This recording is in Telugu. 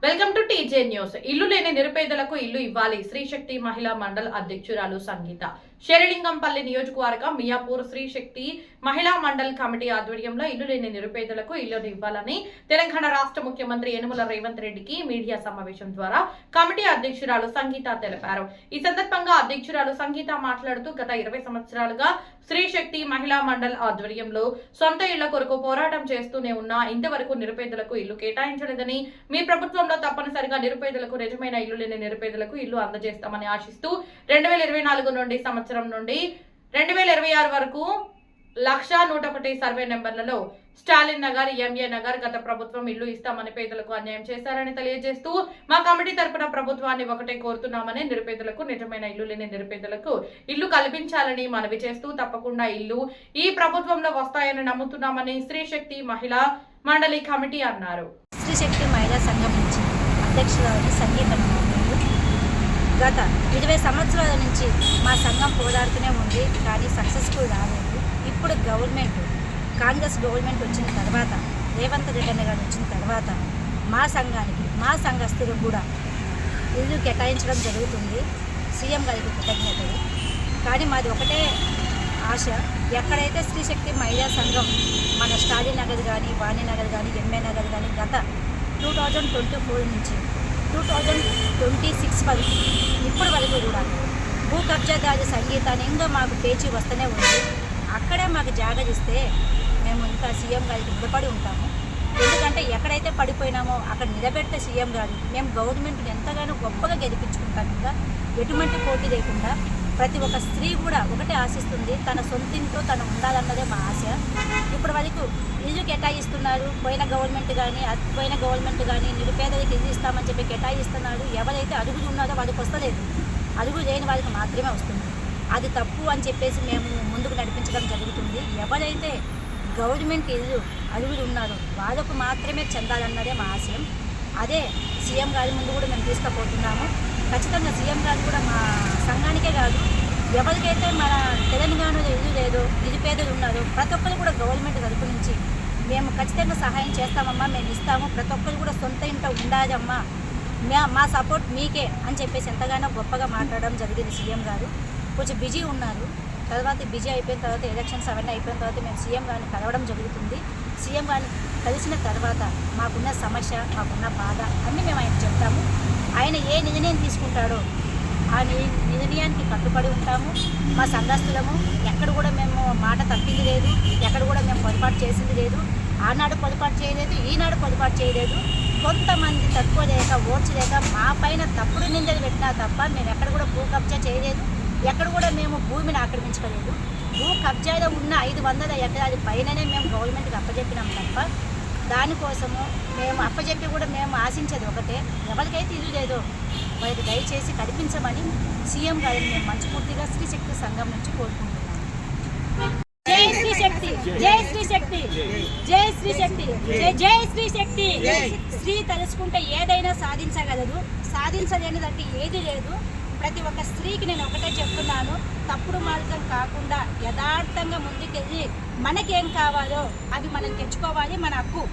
Welcome to TJ news. ఇల్లు లేని నిరుపేదలకు ఇల్లు ఇవ్వాలి. శ్రీశక్తి మహిళా మండల్ అధ్యక్షురాలు సంగీత. శేరిలింగంపల్లి నియోజకవర్గం మియాపూర్ శ్రీశక్తి మహిళా మండల్ కమిటీ ఆధ్వర్యంలో ఇల్లు లేని నిరుపేదలకు ఇల్లు ఇవ్వాలని తెలంగాణ రాష్ట్ర ముఖ్యమంత్రి యనుమల రేవంత్ రెడ్డికి మీడియా సమావేశం ద్వారా కమిటీ అధ్యక్షురాలు సంగీత తెలిపారు. ఈ సందర్భంగా అధ్యక్షురాలు సంగీత మాట్లాడుతూ గత 20 సంవత్సరాలుగా శ్రీశక్తి మహిళా మండల్ ఆధ్వర్యంలో సొంత ఇళ్ల కొరకు పోరాటం చేస్తూనే ఉన్నా ఇంతవరకు నిరుపేదలకు ఇల్లు కేటాయించలేదని, మీ ప్రభుత్వంలో తప్పనిసరిగా నిరుపేదలకు నిజమైన ఇల్లు లేని నిరుపేదలకు ఇల్లు అందజేస్తామని ఆశిస్తూ 2024 నుండి సంవత్సరం నుండి 2026 వరకు 1,101 సర్వే నెంబర్లలో స్టాలిన్ నగర్, ఎంఏ నగర్ గత ప్రభుత్వం ఇల్లు ఇస్తామని పేదలకు అన్యాయం చేశారని తెలియజేస్తూ మా కమిటీ తరపున ప్రభుత్వాన్ని ఒకటే కోరుతున్నామని, నిరుపేదలకు నిజమైన ఇల్లు లేని నిరుపేదలకు ఇల్లు కల్పించాలని మనవి చేస్తూ తప్పకుండా ఇల్లు ఈ ప్రభుత్వంలో వస్తాయని నమ్ముతున్నామని శ్రీశక్తి మహిళా మండలి కమిటీ అన్నారు. శ్రీశక్తి మహిళా సంఘం నుంచి అధ్యక్షురాలు సంగీత. గత 20 సంవత్సరాల నుంచి మా సంఘం పోరాడుతూనే ఉంది, కానీ సక్సెస్ఫుల్ రాలేదు. ఇప్పుడు కాంగ్రెస్ గవర్నమెంట్ వచ్చిన తర్వాత, రేవంత్ రెడ్డి గారు వచ్చిన తర్వాత మా సంఘానికి, మా సంఘస్థులకు కూడా ఇల్లు కేటాయించడం జరుగుతుంది. సీఎం గారికి కృతజ్ఞతలు. కానీ మాది ఒకటే ఆశ, ఎక్కడైతే శ్రీశక్తి మహిళా సంఘం మన స్టాలిన్ నగర్ కానీ, వాణినగర్ కానీ, ఎంఏ నగర్ కానీ గత 2024 నుంచి 2026 వరకు ఇప్పటి వరకు కూడా భూ కబ్జాదారు సంగీతాన్ని ఇంకా మాకు పేచి వస్తూనే ఉంది. అక్కడే మాకు జాగరిస్తే మేము ఇంకా సీఎం గారికి రుణపడి ఉంటాము. ఎందుకంటే ఎక్కడైతే పడిపోయినామో అక్కడ నిలబెడితే సీఎం గారు మేము గవర్నమెంట్ని ఎంతగానో గొప్పగా గెలిపించుకుంటాం. ఇంకా ఎటువంటి పోటీ లేకుండా ప్రతి ఒక్క స్త్రీ కూడా ఒకటే ఆశిస్తుంది, తన సొంతింట్లో తను ఉండాలన్నదే మా ఆశ. ఇప్పటి వరకు ఇల్లు కేటాయిస్తున్నారు, పోయిన గవర్నమెంట్ కానీ నిరుపేదలకు ఇల్లు ఇస్తామని చెప్పి కేటాయిస్తున్నారు. ఎవరైతే అడుగులు ఉన్నారో వాళ్ళకి వస్తలేదు, అడుగు లేని వాళ్ళకి మాత్రమే వస్తుంది. అది తప్పు అని చెప్పేసి మేము ముందుకు నడిపించడం జరుగుతుంది. ఎవరైతే గవర్నమెంట్ ఇల్లు అడుగులు ఉన్నారో వాళ్ళకు మాత్రమే చెందాలన్నదే మా ఆశయం. అదే సీఎం గారి ముందు కూడా మేము తీసుకుపోతున్నాము. ఖచ్చితంగా సీఎం గారు కూడా మా సంఘానికే కాదు, ఎవరికైతే మన తెలంగాణలో ఇల్లు లేదో, నిరుపేదలు ఉన్నారో ప్రతి ఒక్కరు కూడా గవర్నమెంట్ తరపు నుంచి మేము ఖచ్చితంగా సహాయం చేస్తామమ్మా, మేము ఇస్తాము, ప్రతి ఒక్కరు కూడా సొంత ఇంట ఉండాలమ్మా, మా సపోర్ట్ మీకే అని చెప్పేసి ఎంతగానో గొప్పగా మాట్లాడడం జరిగింది. సీఎం గారు కొంచెం బిజీ ఉన్నారు. తర్వాత బిజీ అయిపోయిన తర్వాత ఎలక్షన్స్ అవన్నీ అయిపోయిన తర్వాత మేము సీఎం గారిని కలవడం జరుగుతుంది. సీఎం గారిని కలిసిన తర్వాత మాకున్న సమస్య, మాకున్న బాధ అన్నీ మేము ఆయన చెప్తాము. ఆయన ఏ నిర్ణయం తీసుకుంటాడో ఆ నిర్ణయానికి కట్టుబడి ఉంటాము. మా సంఘస్థులము ఎక్కడ కూడా మేము మాట తప్పింది లేదు, ఎక్కడ కూడా మేము పొరపాటు చేసింది లేదు. ఆనాడు పొరపాటు చేయలేదు, ఈనాడు పొరపాటు చేయలేదు. కొంతమంది తక్కువ లేక ఓర్చలేక మా పైన తప్పుడు నిందలు పెట్టినా తప్ప మేము ఎక్కడ కూడా భూ కబ్జా చేయలేదు, ఎక్కడ కూడా మేము భూమిని ఆక్రమించుకోలేదు. భూ కబ్జాలో ఉన్న 500 ఎకరాల పైననే మేము గవర్నమెంట్కి అప్పచెప్పినాం తప్ప దానికోసము మేము అప్పచెప్పి కూడా మేము ఆశించేది ఒకటే, ఎవరికైతే ఇల్లు లేదో వాళ్ళకి దయచేసి కల్పించమని సీఎం గారిని మేము మనస్ఫూర్తిగా శ్రీశక్తి సంఘం నుంచి కోరుకుంటున్నాము. జై శ్రీశక్తి, జై శ్రీశక్తి, జై శ్రీశక్తి, జై శ్రీశక్తి. స్త్రీ తలుచుకుంటే ఏదైనా సాధించగలదు, సాధించలేనిదంటే ఏది లేదు. ప్రతి ఒక్క స్త్రీకి నేను ఒకటే చెప్తున్నాను, తప్పుడు మార్గం కాకుండా యథార్థంగా ముందుకెళ్ళి మనకేం కావాలో అవి మనం తెచ్చుకోవాలి, మన హక్కు.